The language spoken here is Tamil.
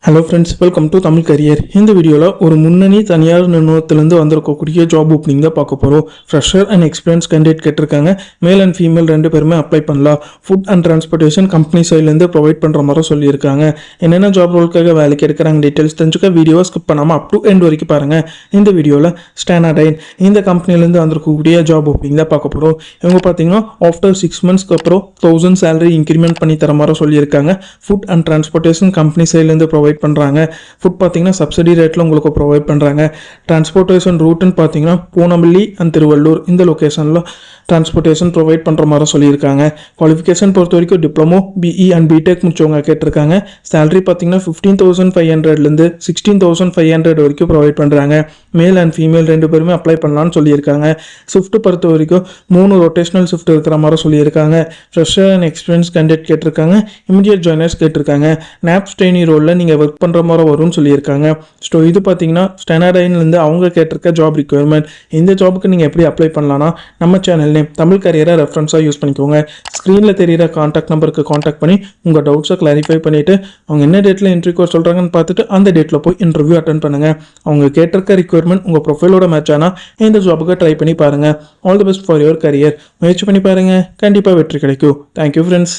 Hello friends, welcome to Tamil career. இந்த வீடியோவில் ஒரு முன்னணி தனியார் நிறுவனத்திலேருந்து வந்திருக்கக்கூடிய ஜாப் ஓப்பனிங் தான் பார்க்க போகிறோம். ஃப்ரெஷர் அண்ட் எக்ஸ்பீரியன்ஸ் கேண்டிடேட் கேட்டிருக்காங்க. மேல் அண்ட் ஃபீமேல் ரெண்டு பேருமே அப்ளை பண்ணலாம். ஃபுட் அண்ட் டிரான்ஸ்போர்ட்டேஷன் கம்பெனி சைட்லேருந்து ப்ரொவைட் பண்ணுற மாதிரி சொல்லியிருக்காங்க. என்னென்ன ஜாப் ரோலுக்காக வேலைக்கு எடுக்கிறாங்க டீட்டெயில்ஸ் தெரிஞ்சுக்க வீடியோவை ஸ்கிப் பண்ணாமல் அப் டு எண்ட் வரைக்கும் பாருங்கள். இந்த வீடியோவில் ஸ்டாண்டர்டைன் இந்த கம்பெனிலேருந்து வந்திருக்கக்கூடிய ஜாப் ஓப்பனிங் தான் பார்க்க போகிறோம். இவங்க பார்த்தீங்கன்னா ஆஃப்டர் 6 மந்த்ஸ்க்கு அப்புறம் 1000 சேலரி இன்க்ரிமெண்ட் பண்ணி தர மாதிரி சொல்லியிருக்காங்க. ஃபுட் அண்ட் டிரான்ஸ்போர்ட்டேஷன் கம்பெனி சைட்லேருந்து ப்ரொவைட் பண்ணுறாங்க. ஃபுட் பார்த்தீங்கன்னா சப்சிடி ரேட்டில் உங்களுக்கு ப்ரொவைட் பண்ணுறாங்க. டிரான்ஸ்போர்ட்டேஷன் ரூட்டுன்னு பார்த்தீங்கன்னா பூனமல்லி அண்ட் திருவள்ளூர் இந்த லொக்கேஷனில் டிரான்ஸ்போர்ட்டேஷன் ப்ரொவைட் பண்ணுற மாதிரி சொல்லியிருக்காங்க. குவாலிஃபிகேஷன் பொறுத்த வரைக்கும் டிப்ளமோ, பிஇ அண்ட் பிடெக் முடிச்சவங்க கேட்டிருக்காங்க. சேலரி பார்த்தீங்கன்னா 15,500லேருந்து 16,500 வரைக்கும் ப்ரொவைட் பண்ணுறாங்க. மேல் அண்ட் ஃபீமேல் ரெண்டு பேருமே அப்ளை பண்ணலான்னு சொல்லியிருக்காங்க. ஷிஃப்ட் பொறுத்த வரைக்கும் 3 ரொட்டேஷனல் ஷிஃப்ட் இருக்கிற மாதிரி சொல்லியிருக்காங்க. ஃப்ரெஷர் அண்ட் எக்ஸ்பீரியன்ஸ் கேண்டிடேட் கேட்டிருக்காங்க. இமிடியட் ஜாயினர்ஸ் கேட்டிருக்காங்க. நாப்ஸ் ட்ரெயினி ரோலில் நீங்கள் ஒர்க் பண்ணுற மாதிரி வரும்னு சொல்லியிருக்காங்க. ஸோ இது பார்த்தீங்கன்னா ஸ்டாண்டர்டைன்லேருந்து அவங்க கேட்டிருக்க ஜாப் ரிக்வயர்மெண்ட். இந்த ஜாபுக்கு நீங்கள் எப்படி அப்ளை பண்ணலான்னா நம்ம சேனல் நேம் தமிழ் கரியரை ரெஃபரன்ஸாக யூஸ் பண்ணிக்கோங்க. ஸ்க்ரீனில் தெரியிற காண்டாக்ட் நம்பருக்கு காண்டாக்ட் பண்ணி உங்கள் டவுட்ஸை கிளாரிஃபை பண்ணிவிட்டு அவங்க என்ன டேட்டில் இன்டர்வியூ சொல்கிறாங்கன்னு பார்த்துட்டு அந்த டேட்டில் போய் இன்டர்வியூ அட்டன் பண்ணுங்கள். அவங்க கேட்டிருக்க ரிக்வயர்மெண்ட் உங்கள் ப்ரொஃபைலோட மேட்ச் ஆனால் இந்த ஜாபுக்கு ட்ரை பண்ணி பாருங்கள். All the best for your career. முயற்சி பண்ணி பாருங்கள், கண்டிப்பாக வெற்றி கிடைக்கும். Thank you friends.